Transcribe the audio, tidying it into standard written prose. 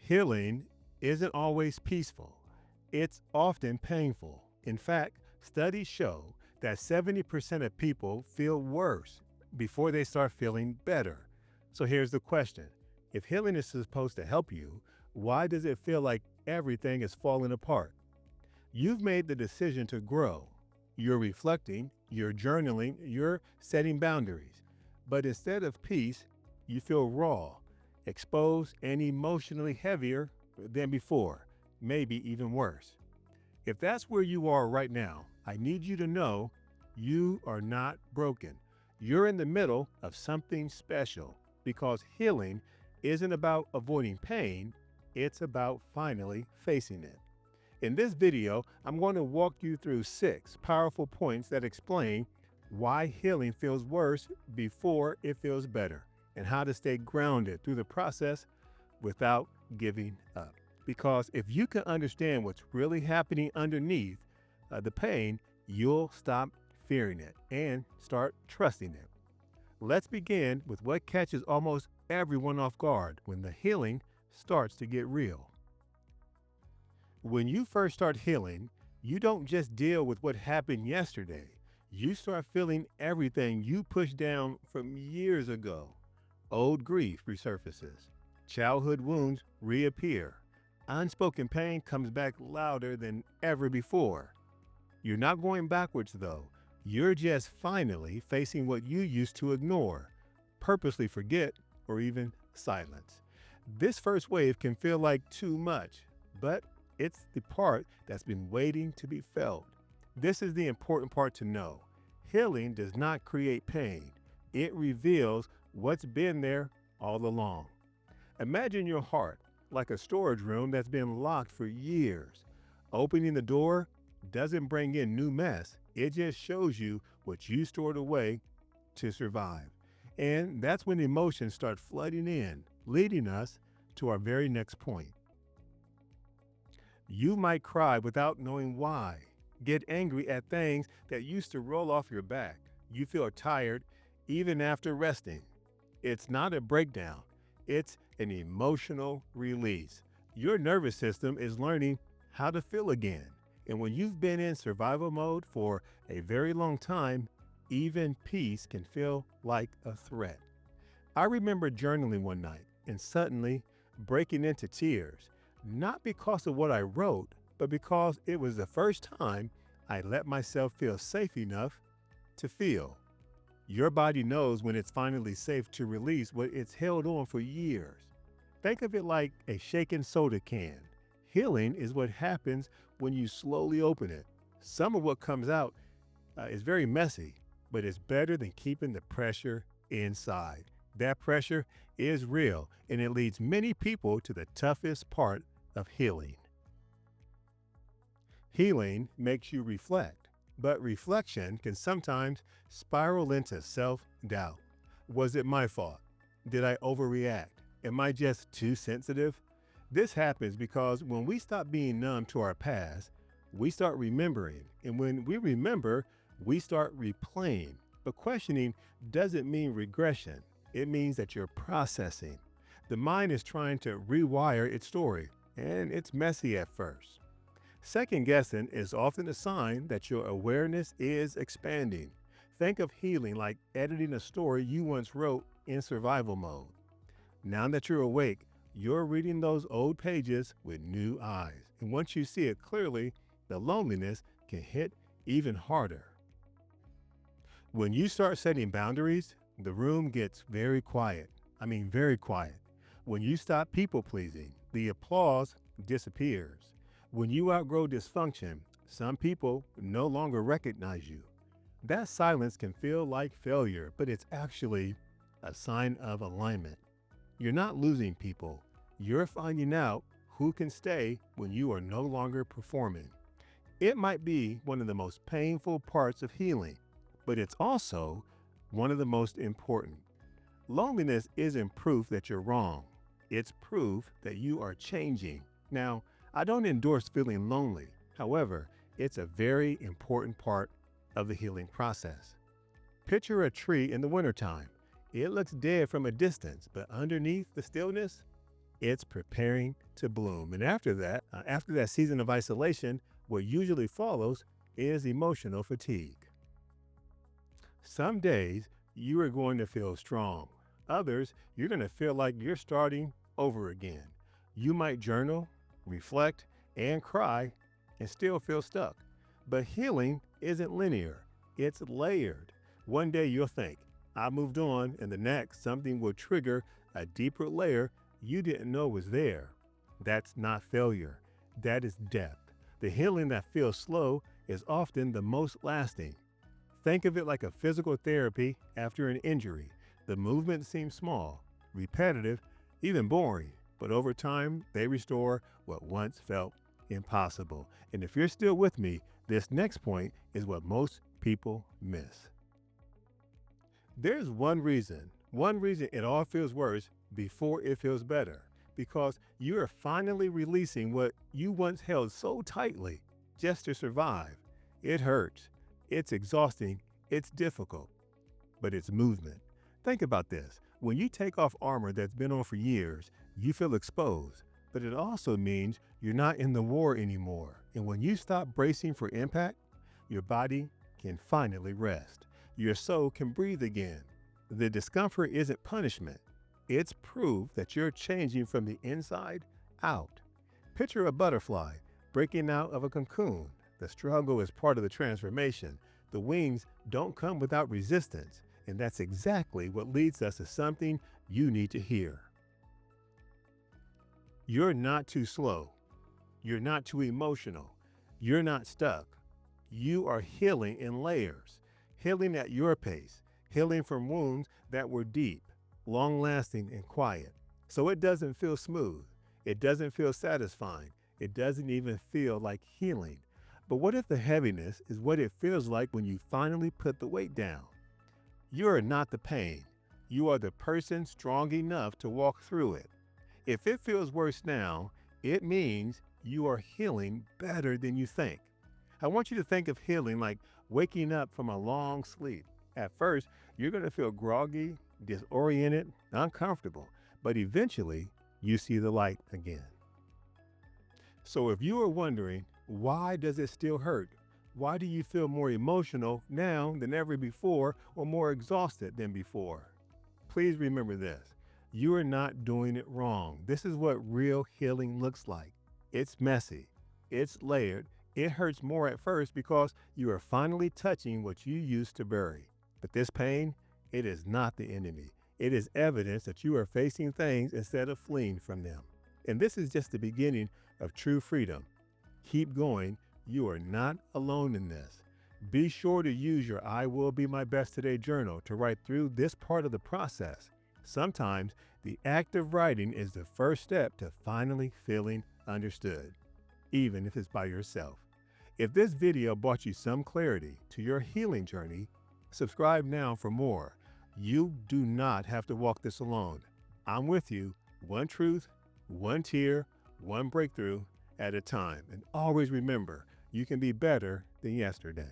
Healing isn't always peaceful. It's often painful. In fact, studies show that 70% of people feel worse before they start feeling better. So here's the question. If healing is supposed to help you, why does it feel like everything is falling apart? You've made the decision to grow. You're reflecting, you're journaling, you're setting boundaries. But instead of peace, you feel raw, exposed, and emotionally heavier than before, maybe even worse. If that's where you are right now, I need you to know you are not broken. You're in the middle of something special because healing isn't about avoiding pain, it's about finally facing it. In this video, I'm going to walk you through 6 powerful points that explain why healing feels worse before it feels better, and how to stay grounded through the process without giving up. Because if you can understand what's really happening underneath the pain, you'll stop fearing it and start trusting it. Let's begin with what catches almost everyone off guard when the healing starts to get real. When you first start healing, you don't just deal with what happened yesterday. You start feeling everything you pushed down from years ago. Old grief resurfaces. Childhood wounds reappear. Unspoken pain comes back louder than ever before. You're not going backwards though. You're just finally facing what you used to ignore, purposely forget, or even silence. This first wave can feel like too much, but it's the part that's been waiting to be felt. This is the important part to know. Healing does not create pain. It reveals what's been there all along. Imagine your heart like a storage room that's been locked for years. Opening the door doesn't bring in new mess. It just shows you what you stored away to survive. And that's when emotions start flooding in, leading us to our very next point. You might cry without knowing why. Get angry at things that used to roll off your back. You feel tired even after resting. It's not a breakdown. It's an emotional release. Your nervous system is learning how to feel again. And when you've been in survival mode for a very long time, even peace can feel like a threat. I remember journaling one night and suddenly breaking into tears, not because of what I wrote, but because it was the first time I let myself feel safe enough to feel. Your body knows when it's finally safe to release what it's held on for years. Think of it like a shaken soda can. Healing is what happens when you slowly open it. Some of what comes out is very messy, but it's better than keeping the pressure inside. That pressure is real, and it leads many people to the toughest part of healing. Healing makes you reflect, but reflection can sometimes spiral into self-doubt. Was it my fault? Did I overreact? Am I just too sensitive? This happens because when we stop being numb to our past, we start remembering. And when we remember, we start replaying. But questioning doesn't mean regression. It means that you're processing. The mind is trying to rewire its story, and it's messy at first. Second guessing is often a sign that your awareness is expanding. Think of healing like editing a story you once wrote in survival mode. Now that you're awake, you're reading those old pages with new eyes. And once you see it clearly, the loneliness can hit even harder. When you start setting boundaries, the room gets very quiet. Very quiet. When you stop people pleasing, the applause disappears. When you outgrow dysfunction, some people no longer recognize you. That silence can feel like failure, but it's actually a sign of alignment. You're not losing people. You're finding out who can stay when you are no longer performing. It might be one of the most painful parts of healing, but it's also one of the most important. Loneliness isn't proof that you're wrong. It's proof that you are changing. Now, I don't endorse feeling lonely. However, it's a very important part of the healing process. Picture a tree in the wintertime. It looks dead from a distance, but underneath the stillness, It's preparing to bloom. And after that season of isolation, what usually follows is emotional fatigue. Some days you are going to feel strong. Others, you're going to feel like you're starting over again. You might journal, reflect, and cry and still feel stuck. But healing isn't linear, it's layered. One day you'll think, I moved on, and the next, something will trigger a deeper layer you didn't know was there. That's not failure, that is depth. The healing that feels slow is often the most lasting. Think of it like a physical therapy after an injury. The movement seems small, repetitive, even boring, but over time, they restore what once felt impossible. And if you're still with me, this next point is what most people miss. There's one reason it all feels worse before it feels better, because you are finally releasing what you once held so tightly just to survive. It hurts, it's exhausting, it's difficult, but it's movement. Think about this. When you take off armor that's been on for years, you feel exposed, but it also means you're not in the war anymore. And when you stop bracing for impact, your body can finally rest. Your soul can breathe again. The discomfort isn't punishment. It's proof that you're changing from the inside out. Picture a butterfly breaking out of a cocoon. The struggle is part of the transformation. The wings don't come without resistance. And that's exactly what leads us to something you need to hear. You're not too slow. You're not too emotional. You're not stuck. You are healing in layers, healing at your pace, healing from wounds that were deep, long-lasting, and quiet. So it doesn't feel smooth. It doesn't feel satisfying. It doesn't even feel like healing. But what if the heaviness is what it feels like when you finally put the weight down? You are not the pain. You are the person strong enough to walk through it. If it feels worse now, it means you are healing better than you think. I want you to think of healing like waking up from a long sleep. At first, you're going to feel groggy, disoriented, uncomfortable, but eventually you see the light again. So if you are wondering, why does it still hurt? Why do you feel more emotional now than ever before, or more exhausted than before? Please remember this. You are not doing it wrong. This is what real healing looks like. It's messy. It's layered. It hurts more at first because you are finally touching what you used to bury. But this pain, it is not the enemy. It is evidence that you are facing things instead of fleeing from them. And this is just the beginning of true freedom. Keep going. You are not alone in this. Be sure to use your I Will Be My Best Today journal to write through this part of the process. Sometimes the act of writing is the first step to finally feeling understood, even if it's by yourself. If this video brought you some clarity to your healing journey, subscribe now for more. You do not have to walk this alone. I'm with you, one truth, one tear, one breakthrough at a time. And always remember, you can be better than yesterday.